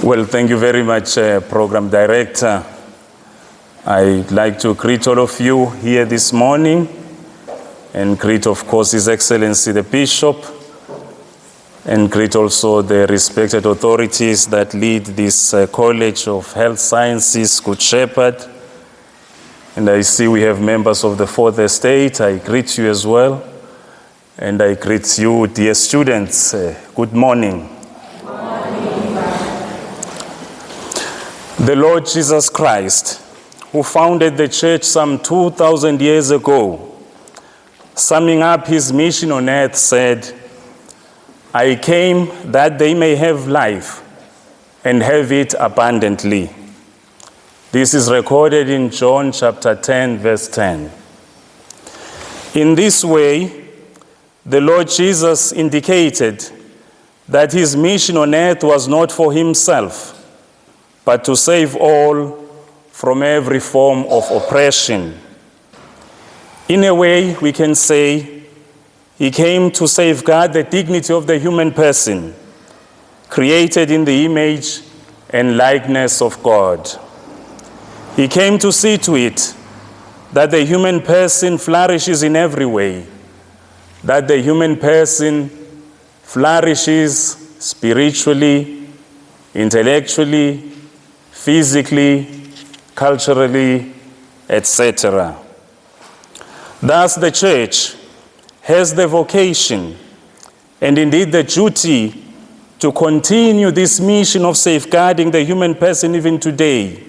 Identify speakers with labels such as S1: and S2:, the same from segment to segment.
S1: Well, thank you very much, Program Director. I'd like to greet all of you here this morning and greet, of course, His Excellency the Bishop, and greet also the respected authorities that lead this College of Health Sciences, Good Shepherd. And I see we have members of the Fourth Estate. I greet you as well. And I greet you, dear students. Good morning. The Lord Jesus Christ, who founded the church some 2,000 years ago, summing up his mission on earth, said, "I came that they may have life and have it abundantly." This is recorded in John chapter 10, verse 10. In this way, the Lord Jesus indicated that his mission on earth was not for himself, but to save all from every form of oppression. In a way, we can say he came to safeguard the dignity of the human person, created in the image and likeness of God. He came to see to it that the human person flourishes in every way, that the human person flourishes spiritually, intellectually, physically, culturally, etc. Thus, the church has the vocation and indeed the duty to continue this mission of safeguarding the human person even today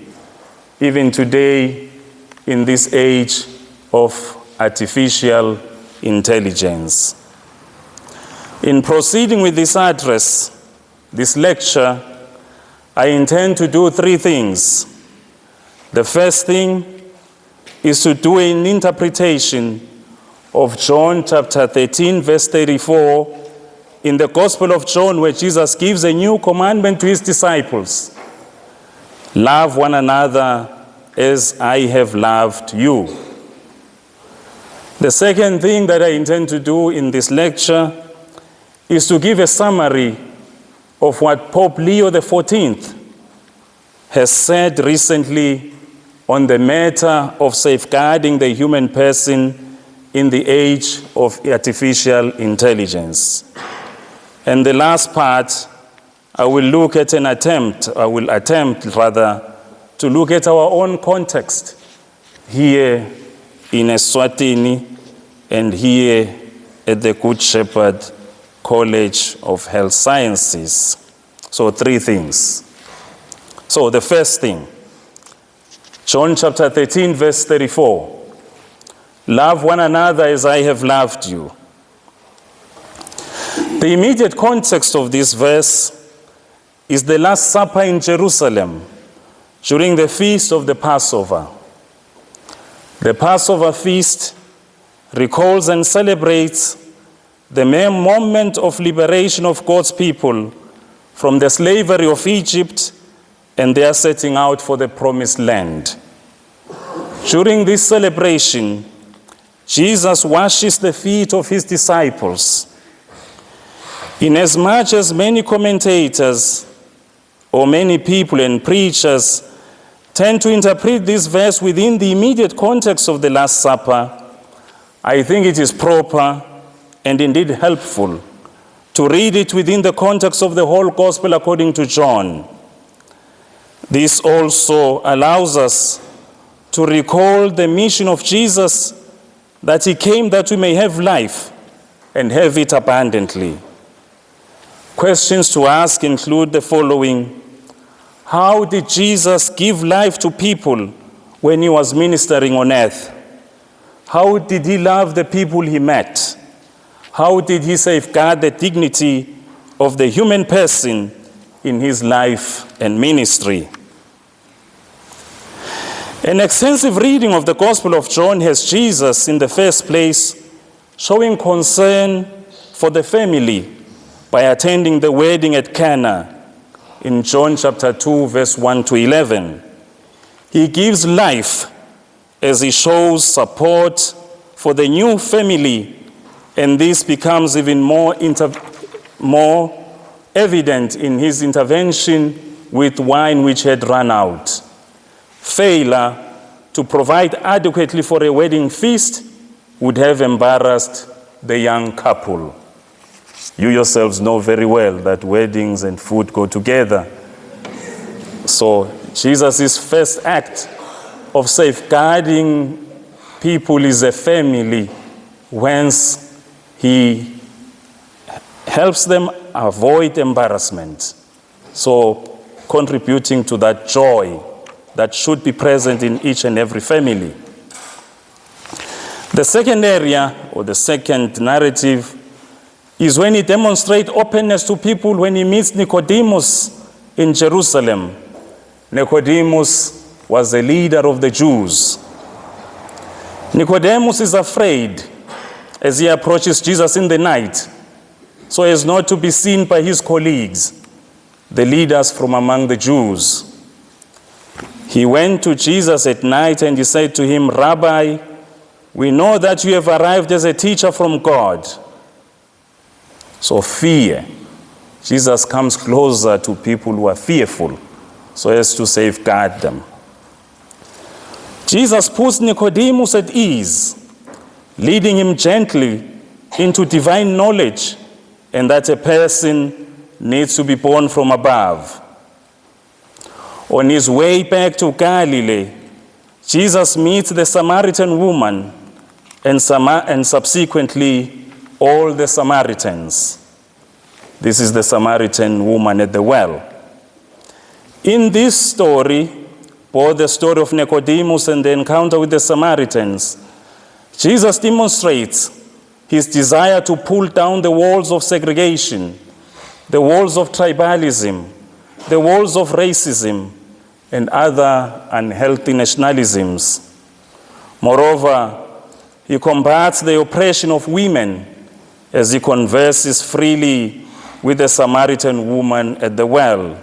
S1: in this age of artificial intelligence. In proceeding with this address, this lecture, I intend to do three things. The first thing is to do an interpretation of John chapter 13, verse 34, in the Gospel of John, where Jesus gives a new commandment to his disciples. Love one another as I have loved you. The second thing that I intend to do in this lecture is to give a summary of what Pope Leo XIV has said recently on the matter of safeguarding the human person in the age of artificial intelligence. And the last part, I will attempt to look at our own context here in Eswatini and here at the Good Shepherd College of Health Sciences. So three things. So the first thing, John chapter 13, verse 34. Love one another as I have loved you. The immediate context of this verse is the Last Supper in Jerusalem during the feast of the Passover. The Passover feast recalls and celebrates the mere moment of liberation of God's people from the slavery of Egypt and their setting out for the promised land. During this celebration, Jesus washes the feet of his disciples. Inasmuch as many commentators or many people and preachers tend to interpret this verse within the immediate context of the Last Supper, I think it is proper and indeed helpful to read it within the context of the whole Gospel according to John. This also allows us to recall the mission of Jesus, that he came that we may have life and have it abundantly. Questions to ask include the following. How did Jesus give life to people when he was ministering on earth? How did he love the people he met? How did he safeguard the dignity of the human person in his life and ministry? An extensive reading of the Gospel of John has Jesus, in the first place, showing concern for the family by attending the wedding at Cana in John chapter 2, verse 1 to 11. He gives life as he shows support for the new family, and this becomes even more evident in his intervention with wine which had run out. Failure to provide adequately for a wedding feast would have embarrassed the young couple. You yourselves know very well that weddings and food go together. So Jesus' first act of safeguarding people is a family, whence he helps them avoid embarrassment. So contributing to that joy that should be present in each and every family. The second area, or the second narrative, is when he demonstrates openness to people when he meets Nicodemus in Jerusalem. Nicodemus was the leader of the Jews. Nicodemus is afraid as he approaches Jesus in the night, so as not to be seen by his colleagues, the leaders from among the Jews. He went to Jesus at night and he said to him, "Rabbi, we know that you have arrived as a teacher from God." So fear. Jesus comes closer to people who are fearful so as to safeguard them. Jesus puts Nicodemus at ease, leading him gently into divine knowledge and that a person needs to be born from above. On his way back to Galilee, Jesus meets the Samaritan woman and subsequently all the Samaritans. This is the Samaritan woman at the well. In this story, both the story of Nicodemus and the encounter with the Samaritans, Jesus demonstrates his desire to pull down the walls of segregation, the walls of tribalism, the walls of racism, and other unhealthy nationalisms. Moreover, he combats the oppression of women as he converses freely with the Samaritan woman at the well.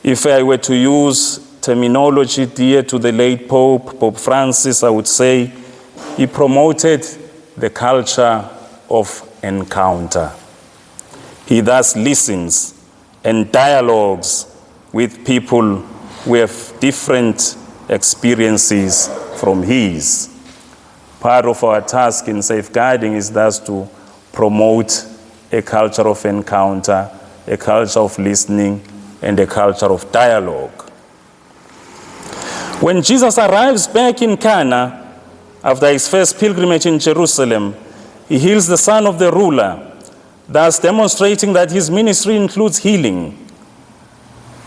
S1: If I were to use terminology dear to the late Pope, Pope Francis, I would say he promoted the culture of encounter. He thus listens and dialogues with people who have different experiences from his. Part of our task in safeguarding is thus to promote a culture of encounter, a culture of listening, and a culture of dialogue. When Jesus arrives back in Cana, after his first pilgrimage in Jerusalem, he heals the son of the ruler, thus demonstrating that his ministry includes healing.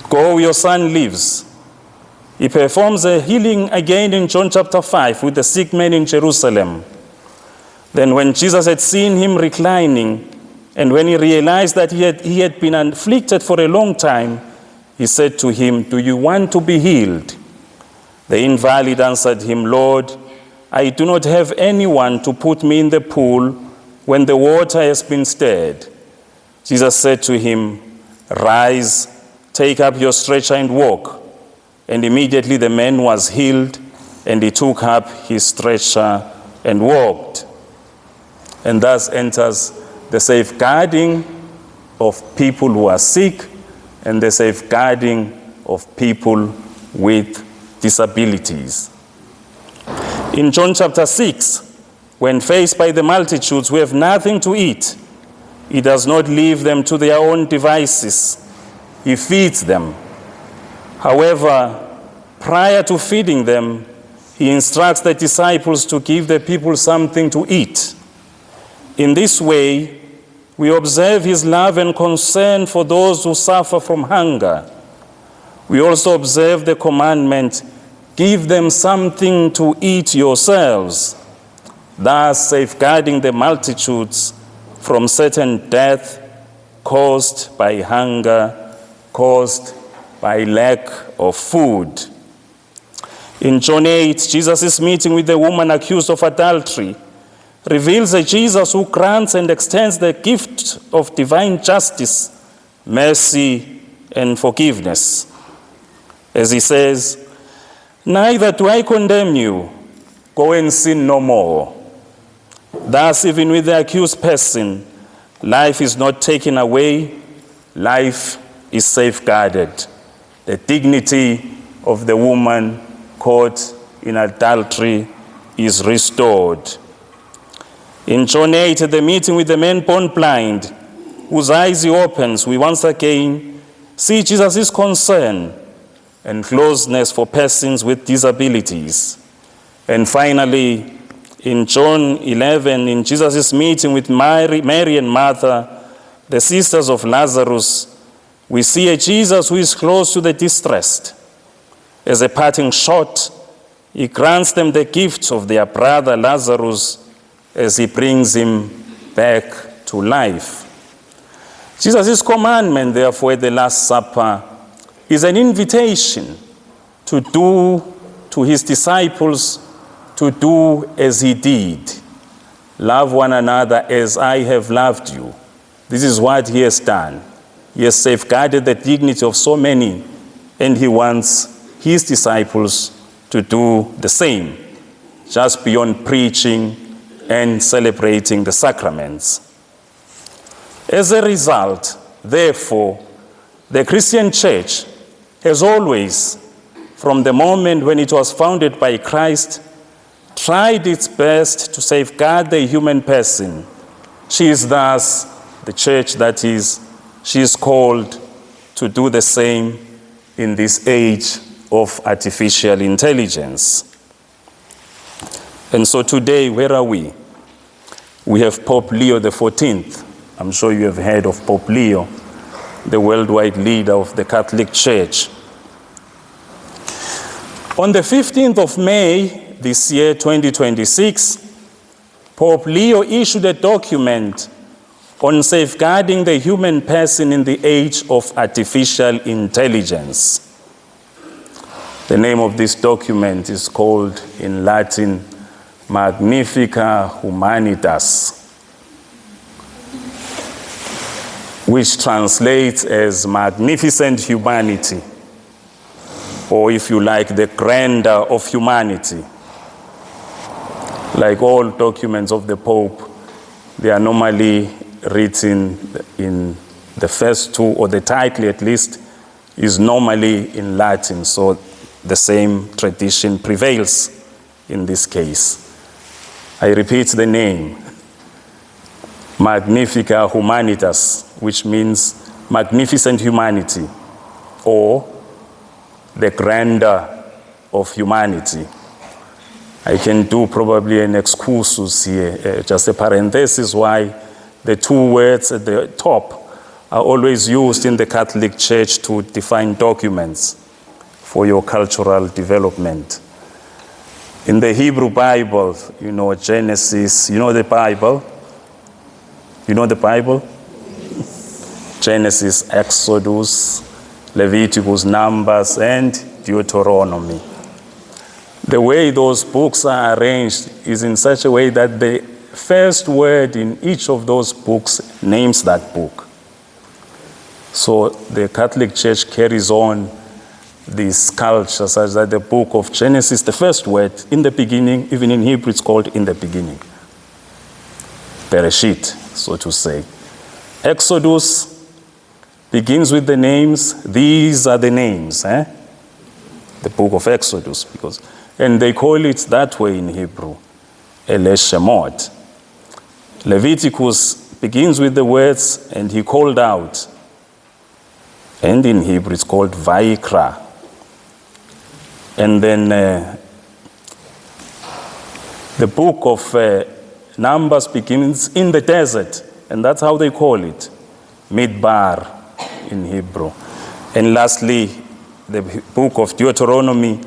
S1: "Go, your son lives." He performs a healing again in John chapter 5 with the sick man in Jerusalem. Then when Jesus had seen him reclining, and when he realized that he had been afflicted for a long time, he said to him, "Do you want to be healed?" The invalid answered him, "Lord, I do not have anyone to put me in the pool when the water has been stirred." Jesus said to him, "Rise, take up your stretcher and walk." And immediately the man was healed, and he took up his stretcher and walked. And thus enters the safeguarding of people who are sick and the safeguarding of people with disabilities. In John chapter 6, when faced by the multitudes who have nothing to eat, he does not leave them to their own devices. He feeds them. However, prior to feeding them, he instructs the disciples to give the people something to eat. In this way, we observe his love and concern for those who suffer from hunger. We also observe the commandment, "Give them something to eat yourselves," thus safeguarding the multitudes from certain death caused by hunger, caused by lack of food. In John 8, Jesus' meeting with the woman accused of adultery reveals a Jesus who grants and extends the gift of divine justice, mercy, and forgiveness. As he says, "Neither do I condemn you. Go and sin no more." Thus, even with the accused person, life is not taken away, life is safeguarded. The dignity of the woman caught in adultery is restored. In John 8, at the meeting with the man born blind, whose eyes he opens, we once again see Jesus' concern and closeness for persons with disabilities. And finally, in John 11, in Jesus' meeting with Mary and Martha, the sisters of Lazarus, we see a Jesus who is close to the distressed. As a parting shot, he grants them the gift of their brother Lazarus as he brings him back to life. Jesus' commandment, therefore, at the Last Supper is an invitation to do to his disciples to do as he did. Love one another as I have loved you. This is what he has done. He has safeguarded the dignity of so many, and he wants his disciples to do the same, just beyond preaching and celebrating the sacraments. As a result, therefore, the Christian Church has always, from the moment when it was founded by Christ, tried its best to safeguard the human person. She is thus the church that is, she is called to do the same in this age of artificial intelligence. And so today, where are we? We have Pope Leo XIV. I'm sure you have heard of Pope Leo, the worldwide leader of the Catholic Church. On the 15th of May this year, 2026, Pope Leo issued a document on safeguarding the human person in the age of artificial intelligence. The name of this document is called, in Latin, Magnifica Humanitas, which translates as magnificent humanity, or if you like, the grandeur of humanity. Like all documents of the Pope, they are normally written in the first two, or the title at least, is normally in Latin, so the same tradition prevails in this case. I repeat the name, Magnifica Humanitas, which means magnificent humanity, or the grandeur of humanity. I can do probably an excursus here, just a parenthesis why the two words at the top are always used in the Catholic Church to define documents for your cultural development. In the Hebrew Bible, you know, Genesis, you know the Bible? You know the Bible? Genesis, Exodus, Leviticus, Numbers, and Deuteronomy. The way those books are arranged is in such a way that the first word in each of those books names that book. So the Catholic Church carries on this culture such that the book of Genesis, the first word, in the beginning, even in Hebrew it's called in the beginning. Bereshit, so to say. Exodus begins with the names. These are the names, the book of Exodus, and they call it that way in Hebrew, Ele Shemot. Leviticus begins with the words, and he called out, and in Hebrew it's called Vaikra. And then the book of Numbers begins in the desert, and that's how they call it, Midbar in Hebrew. And lastly, the book of Deuteronomy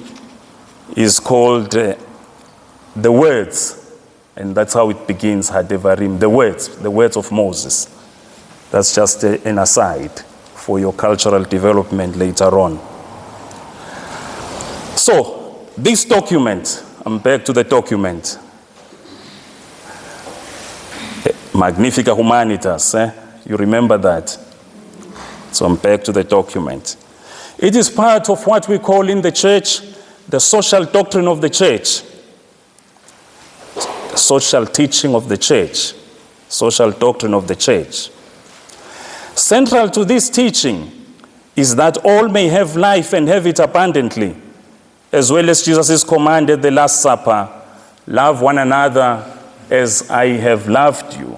S1: is called the words, and that's how it begins, Hadevarim, the words of Moses. That's just an aside for your cultural development later on. So, this document, I'm back to the document, Magnifica Humanitas, you remember that? So I'm back to the document. It is part of what we call in the church the social doctrine of the church, the social teaching of the church, social doctrine of the church. Central to this teaching is that all may have life and have it abundantly, as well as Jesus' command at the Last Supper, love one another as I have loved you.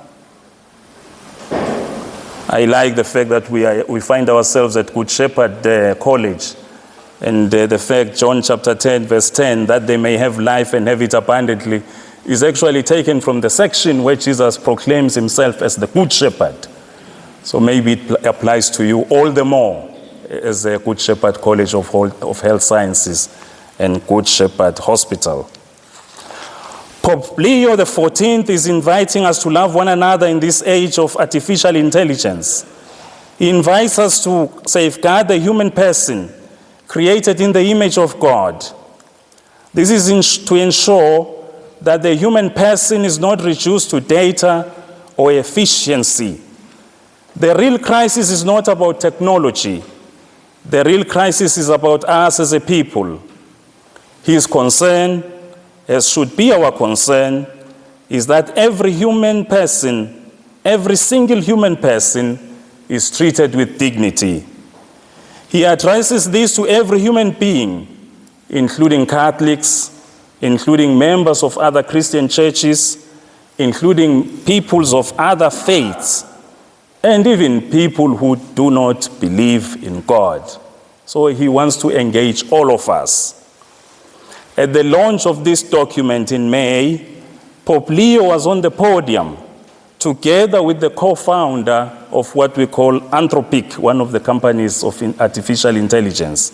S1: I like the fact that we find ourselves at Good Shepherd College, and the fact John chapter 10 verse 10, that they may have life and have it abundantly, is actually taken from the section where Jesus proclaims himself as the Good Shepherd. So maybe it applies to you all the more as a Good Shepherd College of Health Sciences and Good Shepherd Hospital. Pope Leo XIV is inviting us to love one another in this age of artificial intelligence. He invites us to safeguard the human person created in the image of God. This is to ensure that the human person is not reduced to data or efficiency. The real crisis is not about technology. The real crisis is about us as a people. His concern, as should be our concern, is that every human person, every single human person, is treated with dignity. He addresses this to every human being, including Catholics, including members of other Christian churches, including peoples of other faiths, and even people who do not believe in God. So he wants to engage all of us. At the launch of this document in May, Pope Leo was on the podium together with the co-founder of what we call Anthropic, one of the companies of artificial intelligence.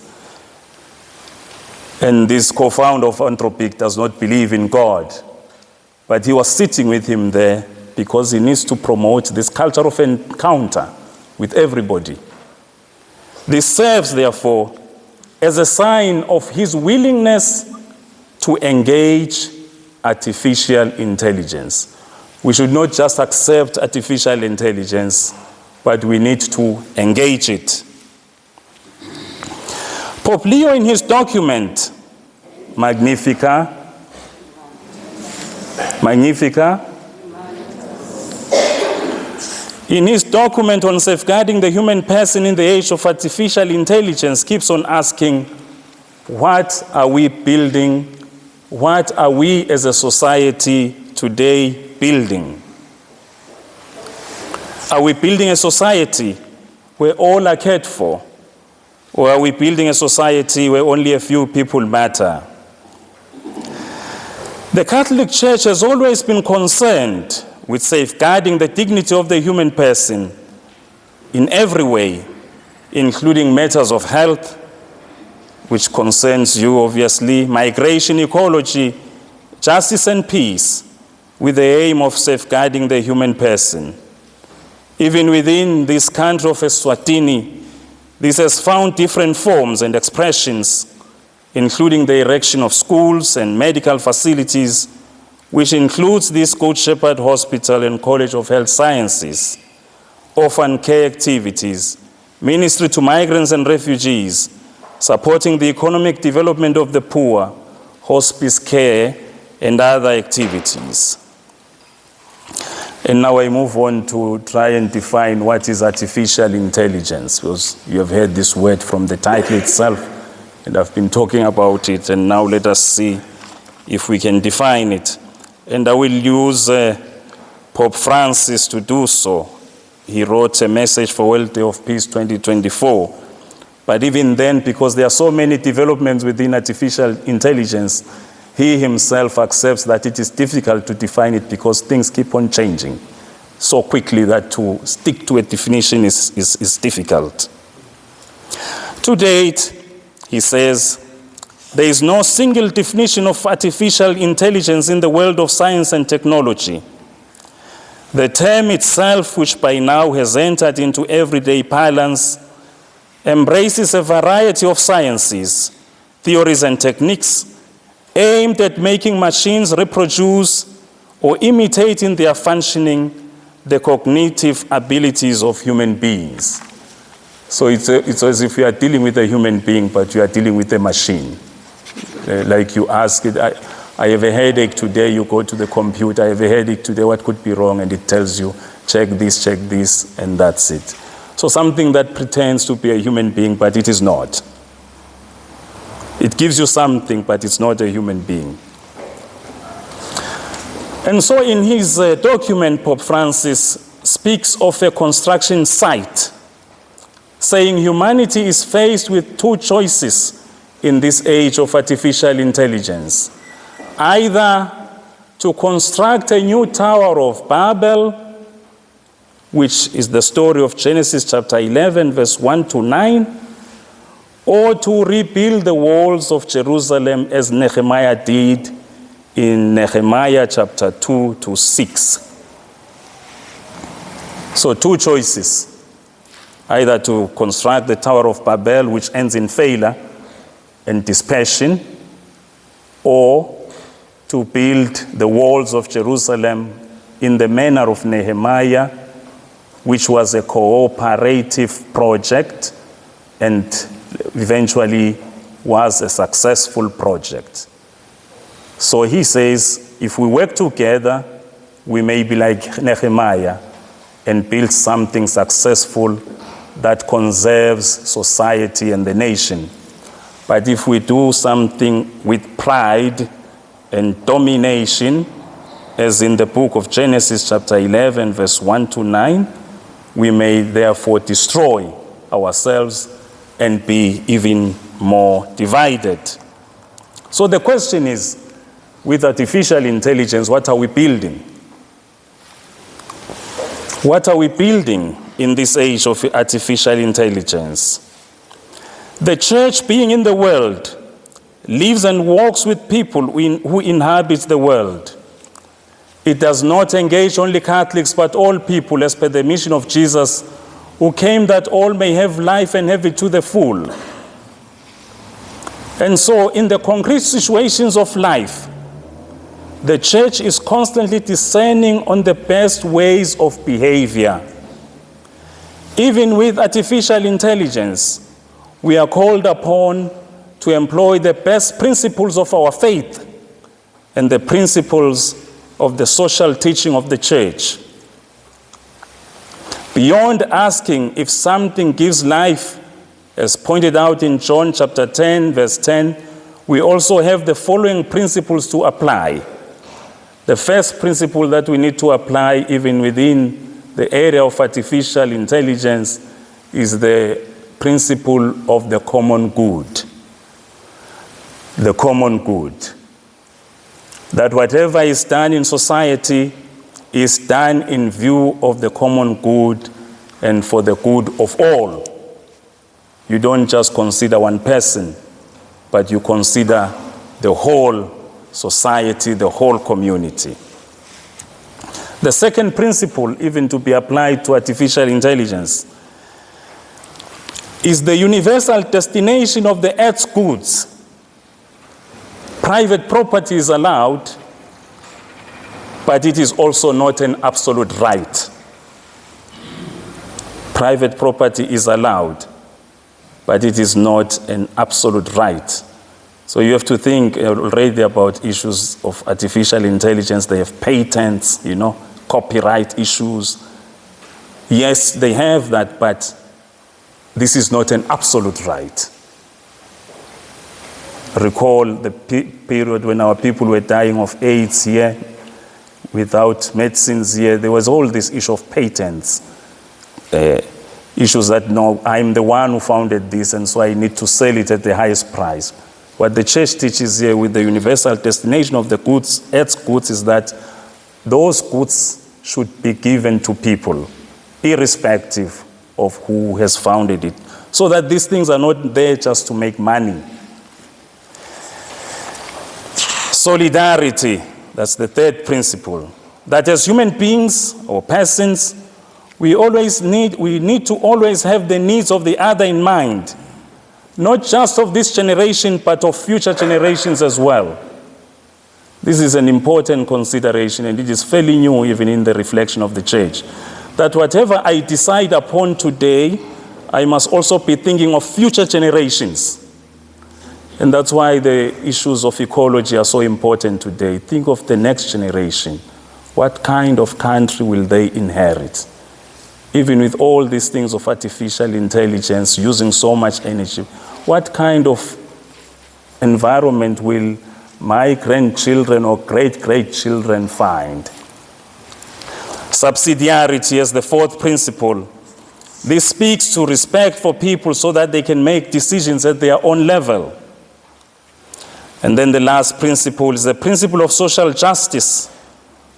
S1: And this co-founder of Anthropic does not believe in God, but he was sitting with him there because he needs to promote this culture of encounter with everybody. This serves, therefore, as a sign of his willingness to engage artificial intelligence. We should not just accept artificial intelligence, but we need to engage it. Pope Leo, in his document, Magnifica, in his document on safeguarding the human person in the age of artificial intelligence, keeps on asking, what are we building? What are we as a society today building? Are we building a society where all are cared for? Or are we building a society where only a few people matter? The Catholic Church has always been concerned with safeguarding the dignity of the human person in every way, including matters of health, which concerns you obviously, migration, ecology, justice and peace, with the aim of safeguarding the human person. Even within this country of Eswatini, this has found different forms and expressions, including the erection of schools and medical facilities, which includes this Good Shepherd Hospital and College of Health Sciences, orphan care activities, ministry to migrants and refugees, supporting the economic development of the poor, hospice care, and other activities. And now I move on to try and define what is artificial intelligence, because you have heard this word from the title itself, and I've been talking about it, and now let us see if we can define it. And I will use Pope Francis to do so. He wrote a message for World Day of Peace 2024. But even then, because there are so many developments within artificial intelligence, he himself accepts that it is difficult to define it because things keep on changing so quickly that to stick to a definition is difficult. To date, he says, there is no single definition of artificial intelligence in the world of science and technology. The term itself, which by now has entered into everyday parlance, embraces a variety of sciences, theories and techniques aimed at making machines reproduce or imitate in their functioning the cognitive abilities of human beings. So it's as if you are dealing with a human being, but you are dealing with a machine. Like you ask it, I have a headache today, you go to the computer, I have a headache today, what could be wrong? And it tells you, check this, and that's it. So something that pretends to be a human being, but it is not. It gives you something, but it's not a human being. And so in his document, Pope Francis speaks of a construction site, saying humanity is faced with two choices in this age of artificial intelligence. Either to construct a new Tower of Babel, which is the story of Genesis chapter 11, verse 1 to 9, or to rebuild the walls of Jerusalem as Nehemiah did in Nehemiah chapter 2 to 6. So two choices, either to construct the Tower of Babel, which ends in failure and dispersion, or to build the walls of Jerusalem in the manner of Nehemiah, which was a cooperative project and eventually was a successful project. So he says, if we work together, we may be like Nehemiah and build something successful that conserves society and the nation. But if we do something with pride and domination, as in the book of Genesis chapter 11, verse 1 to 9, we may therefore destroy ourselves and be even more divided. So the question is, with artificial intelligence, what are we building? What are we building in this age of artificial intelligence? The church, being in the world, lives and walks with people who inhabit the world. It does not engage only Catholics, but all people, as per the mission of Jesus, who came that all may have life and have it to the full. And so, in the concrete situations of life, the church is constantly discerning on the best ways of behavior. Even with artificial intelligence, we are called upon to employ the best principles of our faith and the principles of the social teaching of the church. Beyond asking if something gives life, as pointed out in John chapter 10, verse 10, we also have the following principles to apply. The first principle that we need to apply even within the area of artificial intelligence is the principle of the common good. The common good. That whatever is done in society is done in view of the common good and for the good of all. You don't just consider one person, but you consider the whole society, the whole community. The second principle, even to be applied to artificial intelligence, is the universal destination of the earth's goods. Private property is allowed, but it is also not an absolute right. Private property is allowed, but it is not an absolute right. So you have to think already about issues of artificial intelligence. They have patents, copyright issues. Yes, they have that, but this is not an absolute right. Recall the period when our people were dying of AIDS here, without medicines here. There was all this issue of patents. Issues that, no, I'm the one who founded this, and so I need to sell it at the highest price. What the church teaches here with the universal destination of the goods, earth's goods, is that those goods should be given to people, irrespective of who has founded it, so that these things are not there just to make money. Solidarity, that's the third principle. That as human beings or persons, we need to always have the needs of the other in mind. Not just of this generation, but of future generations as well. This is an important consideration, and it is fairly new even in the reflection of the church. That whatever I decide upon today, I must also be thinking of future generations. And that's why the issues of ecology are so important today. Think of the next generation. What kind of country will they inherit? even with all these things of artificial intelligence using so much energy, what kind of environment will my grandchildren or great-great-children find? Subsidiarity as the fourth principle. This speaks to respect for people so that they can make decisions at their own level. And then the last principle is the principle of social justice,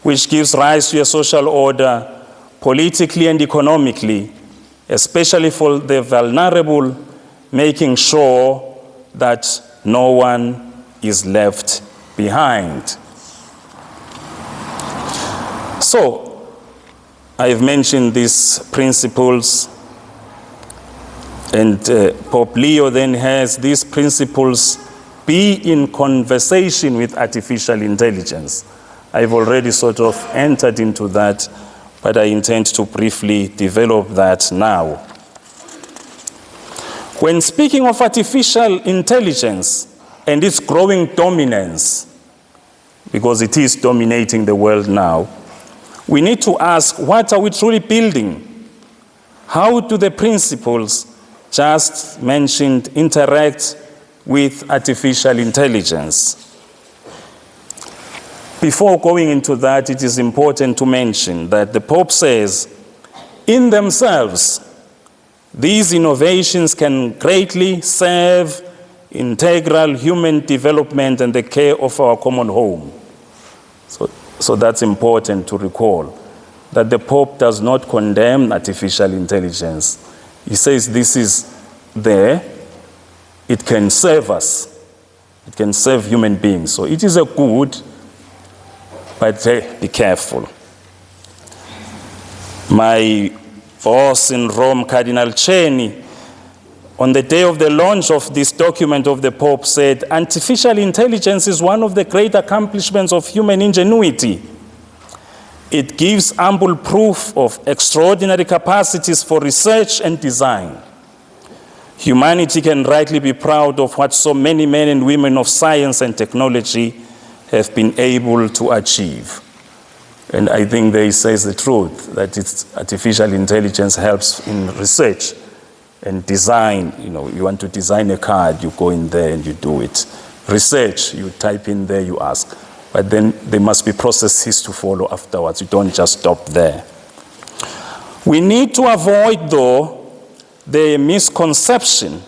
S1: which gives rise to a social order politically and economically, especially for the vulnerable, making sure that no one is left behind. So, I've mentioned these principles, and Pope Leo then has these principles be in conversation with artificial intelligence. I've already sort of entered into that, but I intend to briefly develop that now. When speaking of artificial intelligence and its growing dominance, because it is dominating the world now, we need to ask, what are we truly building? How do the principles just mentioned interact with artificial intelligence? Before going into that, it is important to mention that the Pope says, in themselves, these innovations can greatly serve integral human development and the care of our common home. So that's important to recall, that the Pope does not condemn artificial intelligence. He says this is there, it can serve us, it can serve human beings. So it is a good, but be careful. My boss in Rome, Cardinal Ceni, on the day of the launch of this document of the Pope said, artificial intelligence is one of the great accomplishments of human ingenuity. It gives ample proof of extraordinary capacities for research and design. Humanity can rightly be proud of what so many men and women of science and technology have been able to achieve. And I think they says the truth, that it's artificial intelligence helps in research and design. You know, you want to design a card, you go in there and you do it. Research, you type in there, you ask. But then there must be processes to follow afterwards. You don't just stop there. We need to avoid, though, the misconception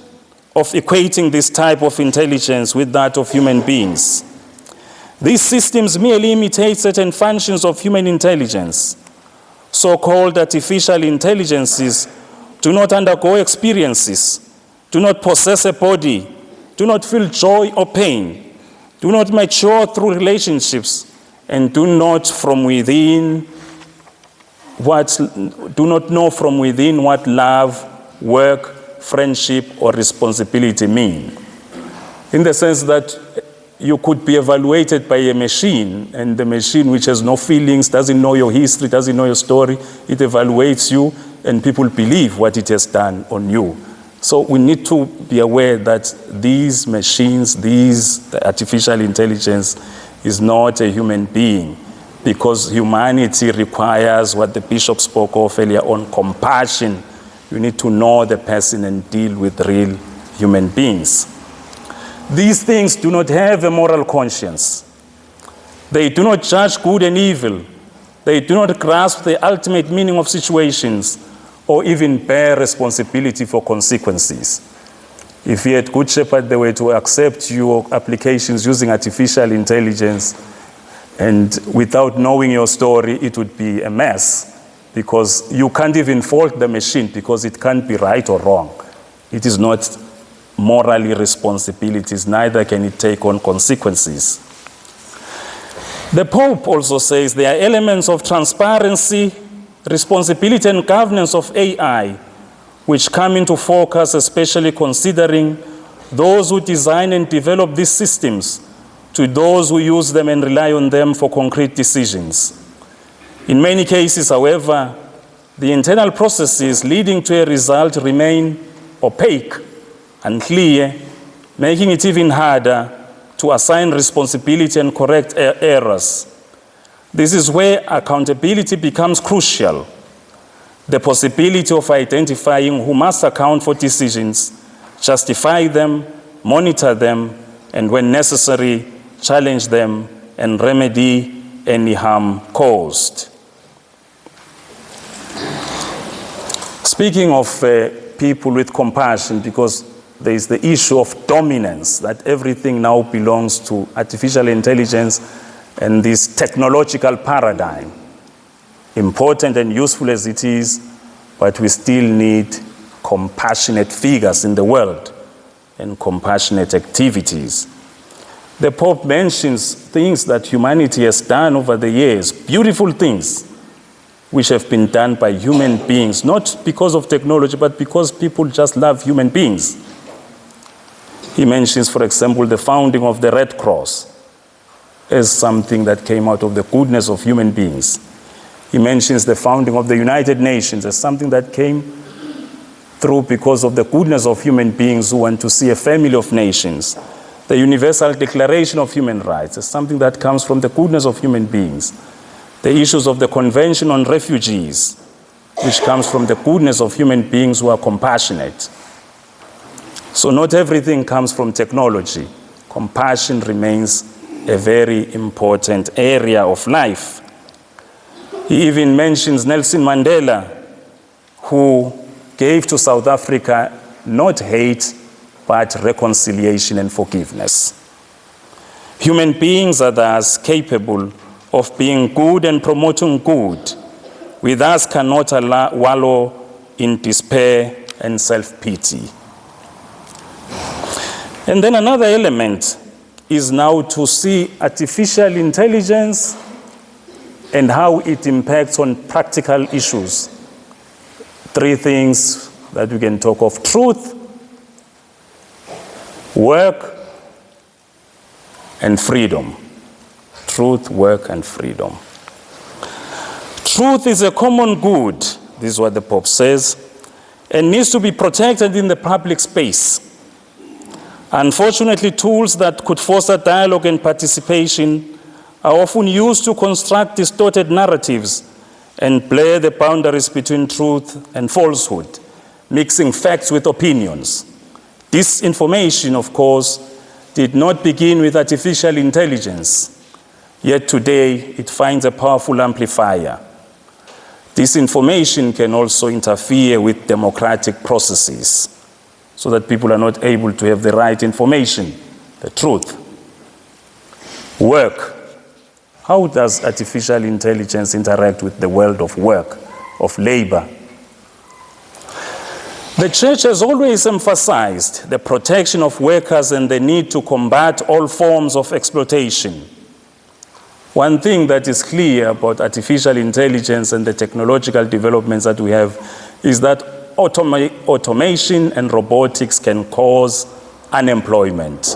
S1: of equating this type of intelligence with that of human beings. These systems merely imitate certain functions of human intelligence. So-called artificial intelligences do not undergo experiences, do not possess a body, do not feel joy or pain, do not mature through relationships, and do not know from within what love, work, friendship, or responsibility mean. In the sense that you could be evaluated by a machine, and the machine, which has no feelings, doesn't know your history, doesn't know your story, it evaluates you, and people believe what it has done on you. So we need to be aware that these machines, the artificial intelligence, is not a human being, because humanity requires what the bishop spoke of earlier on, compassion. You need to know the person and deal with real human beings. These things do not have a moral conscience. They do not judge good and evil. They do not grasp the ultimate meaning of situations or even bear responsibility for consequences. If you at Good Shepherd, they were to accept your applications using artificial intelligence, and without knowing your story, it would be a mess, because you can't even fault the machine because it can't be right or wrong. It is not morally responsibilities, neither can it take on consequences. The Pope also says there are elements of transparency, responsibility, and governance of AI which come into focus, especially considering those who design and develop these systems to those who use them and rely on them for concrete decisions. In many cases, however, the internal processes leading to a result remain opaque, unclear, making it even harder to assign responsibility and correct errors. This is where accountability becomes crucial. the possibility of identifying who must account for decisions, justify them, monitor them, and when necessary, challenge them and remedy any harm caused. Speaking of people with compassion, because there is the issue of dominance, that everything now belongs to artificial intelligence and this technological paradigm. Important and useful as it is, but we still need compassionate figures in the world and compassionate activities. The Pope mentions things that humanity has done over the years, beautiful things, which have been done by human beings, not because of technology, but because people just love human beings. He mentions, for example, the founding of the Red Cross as something that came out of the goodness of human beings. He mentions the founding of the United Nations as something that came through because of the goodness of human beings who want to see a family of nations. The Universal Declaration of Human Rights is something that comes from the goodness of human beings. The issues of the Convention on Refugees, which comes from the goodness of human beings who are compassionate. So not everything comes from technology. Compassion remains a very important area of life. He even mentions Nelson Mandela, who gave to South Africa not hate, but reconciliation and forgiveness. Human beings are thus capable of being good and promoting good. We thus cannot wallow in despair and self-pity. And then another element is now to see artificial intelligence and how it impacts on practical issues. Three things that we can talk of: truth, work, and freedom. Truth, work, and freedom. Truth is a common good, this is what the Pope says, and needs to be protected in the public space. Unfortunately, tools that could foster dialogue and participation are often used to construct distorted narratives and blur the boundaries between truth and falsehood, mixing facts with opinions. Disinformation, of course, did not begin with artificial intelligence, yet today it finds a powerful amplifier. Disinformation can also interfere with democratic processes so that people are not able to have the right information, the truth. Work. How does artificial intelligence interact with the world of work, of labor? The Church has always emphasized the protection of workers and the need to combat all forms of exploitation. One thing that is clear about artificial intelligence and the technological developments that we have is that automation and robotics can cause unemployment.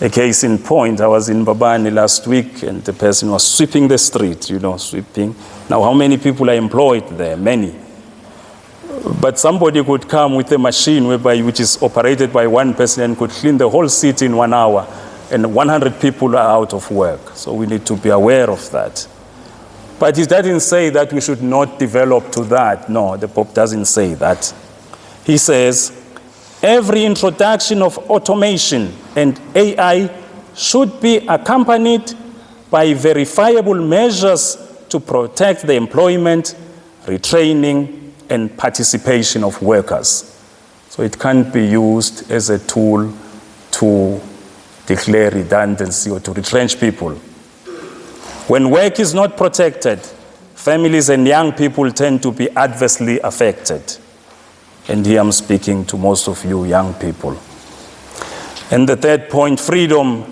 S1: A case in point, I was in Babani last week and the person was sweeping the street, sweeping. Now, how many people are employed there? Many. But somebody could come with a machine which is operated by one person and could clean the whole city in 1 hour, and 100 people are out of work. So we need to be aware of that. But he doesn't say that we should not develop to that. No, the Pope doesn't say that. He says, every introduction of automation and AI should be accompanied by verifiable measures to protect the employment, retraining, and participation of workers. So it can't be used as a tool to declare redundancy or to retrench people. When work is not protected, families and young people tend to be adversely affected. And here I'm speaking to most of you young people. And the third point, freedom.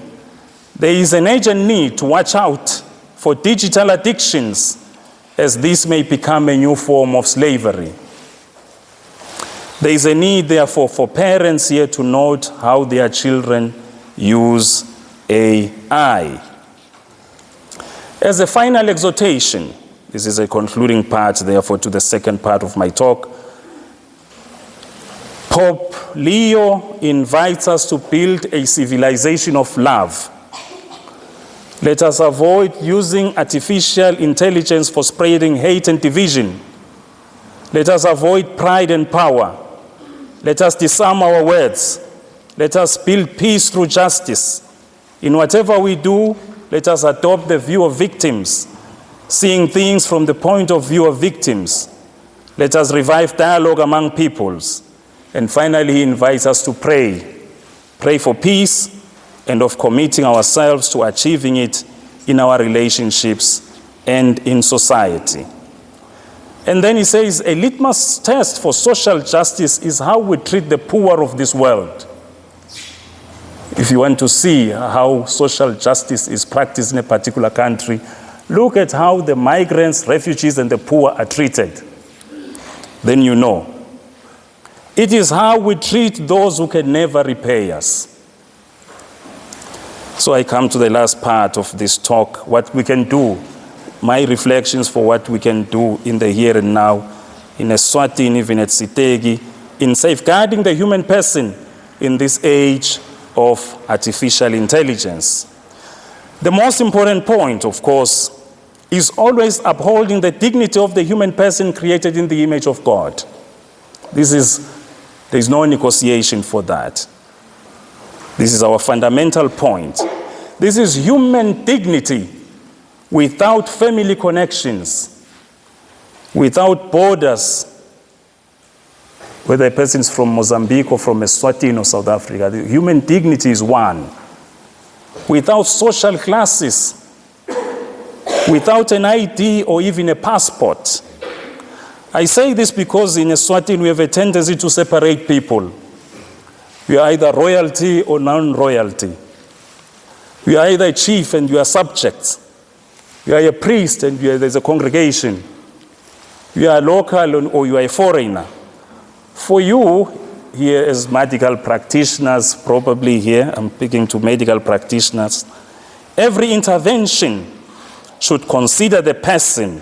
S1: There is an urgent need to watch out for digital addictions, as this may become a new form of slavery. There is a need, therefore, for parents here to note how their children use AI. As a final exhortation, this is a concluding part, therefore, to the second part of my talk, Pope Leo invites us to build a civilization of love. Let us avoid using artificial intelligence for spreading hate and division. Let us avoid pride and power. Let us disarm our words. Let us build peace through justice. In whatever we do, let us adopt the view of victims, seeing things from the point of view of victims. Let us revive dialogue among peoples. And finally, he invites us to pray. Pray for peace and of committing ourselves to achieving it in our relationships and in society. And then he says, a litmus test for social justice is how we treat the poor of this world. If you want to see how social justice is practiced in a particular country, look at how the migrants, refugees, and the poor are treated. Then you know. It is how we treat those who can never repay us. So I come to the last part of this talk, what we can do, my reflections for what we can do in the here and now, in Eswatini, even at Sitegi, in safeguarding the human person in this age of artificial intelligence. The most important point, of course, is always upholding the dignity of the human person created in the image of God. There is no negotiation for that. This is our fundamental point. This is human dignity without family connections, without borders, whether a person is from Mozambique or from Eswatini or South Africa. The human dignity is one. Without social classes, without an ID or even a passport. I say this because in Eswatini we have a tendency to separate people. We are either royalty or non-royalty. We are either a chief and you are subjects. You are a priest and there's a congregation. You are local or you are a foreigner. For you, here as medical practitioners, probably here, I'm speaking to medical practitioners, every intervention should consider the person,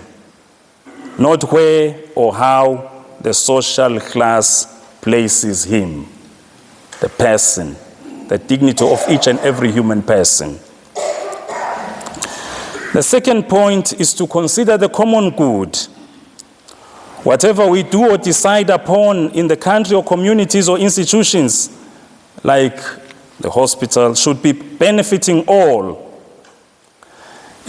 S1: not where or how the social class places him. The person, the dignity of each and every human person. The second point is to consider the common good. Whatever we do or decide upon in the country or communities or institutions, like the hospital, should be benefiting all.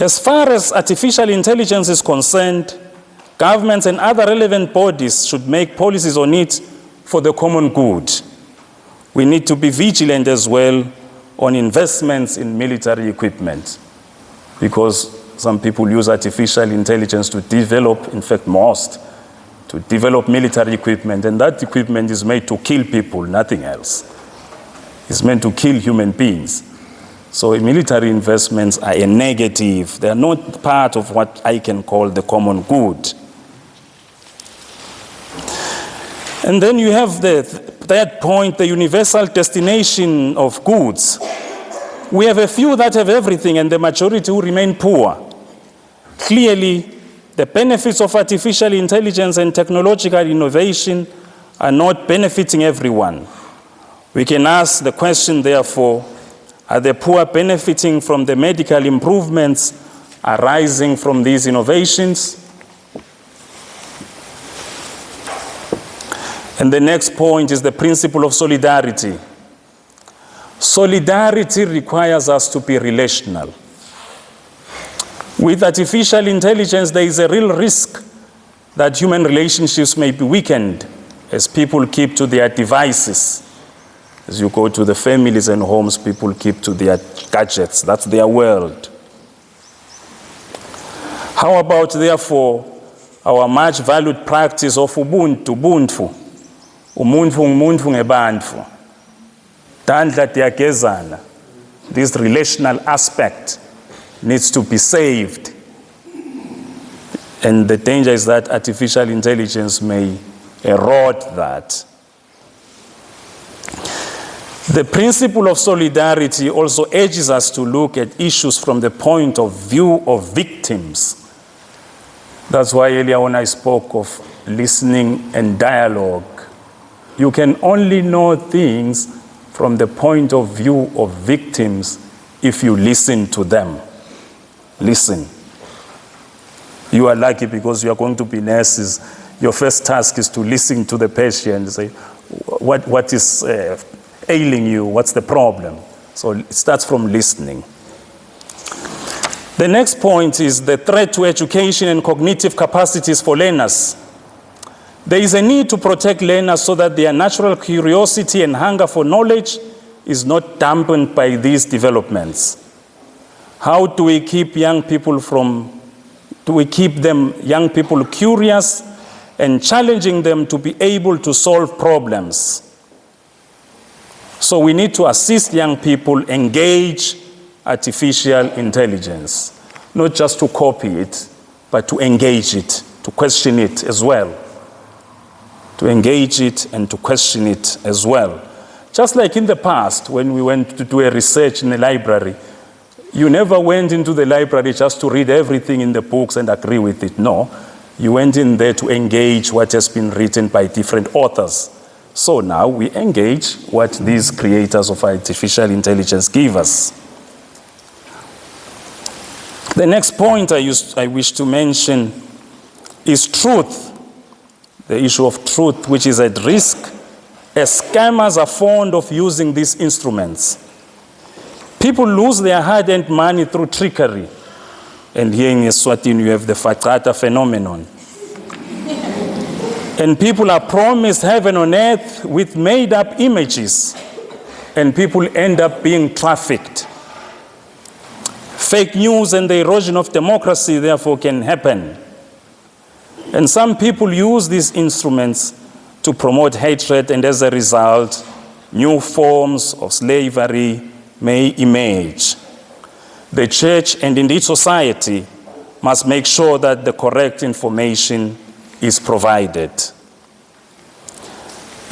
S1: As far as artificial intelligence is concerned, governments and other relevant bodies should make policies on it for the common good. We need to be vigilant as well on investments in military equipment, because some people use artificial intelligence to develop, in fact most, to develop military equipment, and that equipment is made to kill people, nothing else. It's meant to kill human beings. So military investments are a negative. They are not part of what I can call the common good. And then you have the third point, the universal destination of goods. We have a few that have everything and the majority who remain poor. Clearly, the benefits of artificial intelligence and technological innovation are not benefiting everyone. We can ask the question, therefore, are the poor benefiting from the medical improvements arising from these innovations? And the next point is the principle of solidarity. Solidarity requires us to be relational. With artificial intelligence, there is a real risk that human relationships may be weakened as people keep to their devices. As you go to the families and homes, people keep to their gadgets. That's their world. How about, therefore, our much valued practice of ubuntu, ubuntu, umuntu ngumuntu ngebantu, tandla tiyagezana? This relational aspect needs to be saved. And the danger is that artificial intelligence may erode that. The principle of solidarity also urges us to look at issues from the point of view of victims. That's why earlier when I spoke of listening and dialogue, you can only know things from the point of view of victims if you listen to them. Listen. You are lucky because you are going to be nurses. Your first task is to listen to the patient and say, what is ailing you? What's the problem? So it starts from listening. The next point is the threat to education and cognitive capacities for learners. There is a need to protect learners so that their natural curiosity and hunger for knowledge is not dampened by these developments. How do we keep young people curious and challenging them to be able to solve problems? So we need to assist young people engage artificial intelligence, not just to copy it, but to engage it, to question it as well. To engage it and to question it as well. Just like in the past, when we went to do a research in a library, you never went into the library just to read everything in the books and agree with it. No, you went in there to engage what has been written by different authors. So now we engage what these creators of artificial intelligence give us. The next point I wish to mention is truth. The issue of truth, which is at risk, as scammers are fond of using these instruments. People lose their hard-earned money through trickery. And here in Eswatini, you have the Facata phenomenon. And people are promised heaven on earth with made-up images. And people end up being trafficked. Fake news and the erosion of democracy, therefore, can happen. And some people use these instruments to promote hatred, and as a result, new forms of slavery may emerge. The church and indeed society must make sure that the correct information is provided.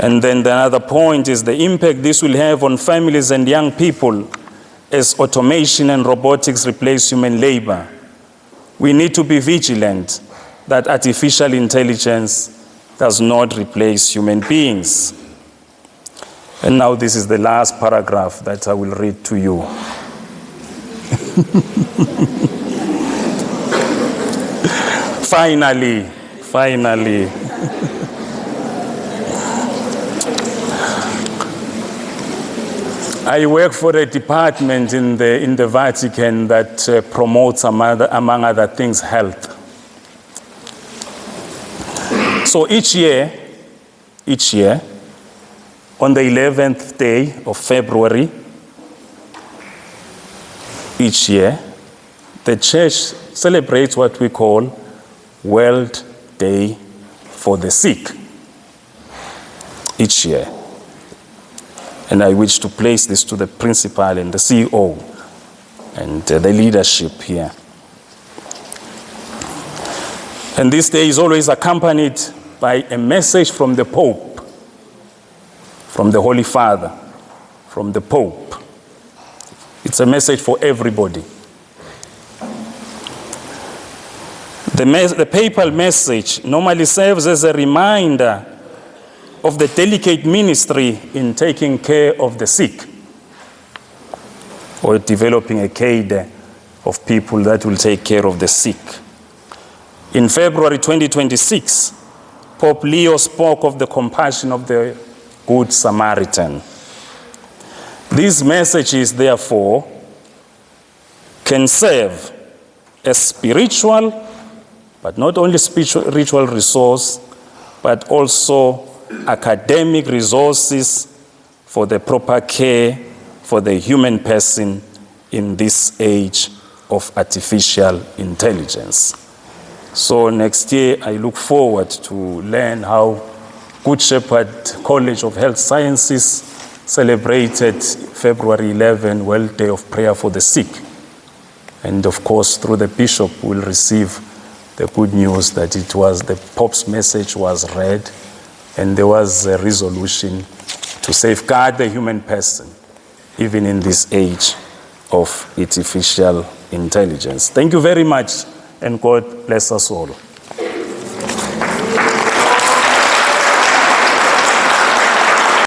S1: And then the other point is the impact this will have on families and young people as automation and robotics replace human labor. We need to be vigilant that artificial intelligence does not replace human beings. And now this is the last paragraph that I will read to you. Finally. I work for a department in the Vatican that promotes, among other things, health. So each year, on the 11th day of February, each year, the church celebrates what we call World Day for the Sick. Each year. And I wish to place this to the principal and the CEO and the leadership here. And this day is always accompanied by a message from the Pope, from the Holy Father, from the Pope. It's a message for everybody. The papal message normally serves as a reminder of the delicate ministry in taking care of the sick, or developing a cadre of people that will take care of the sick. In February 2026, Pope Leo spoke of the compassion of the Good Samaritan. These messages, therefore, can serve as spiritual, but not only spiritual resource, but also academic resources for the proper care for the human person in this age of artificial intelligence. So next year, I look forward to learn how Good Shepherd College of Health Sciences celebrated February 11, World Day of Prayer for the Sick. And of course, through the bishop, we'll receive the good news that it was the Pope's message was read, and there was a resolution to safeguard the human person, even in this age of artificial intelligence. Thank you very much, and God bless us all.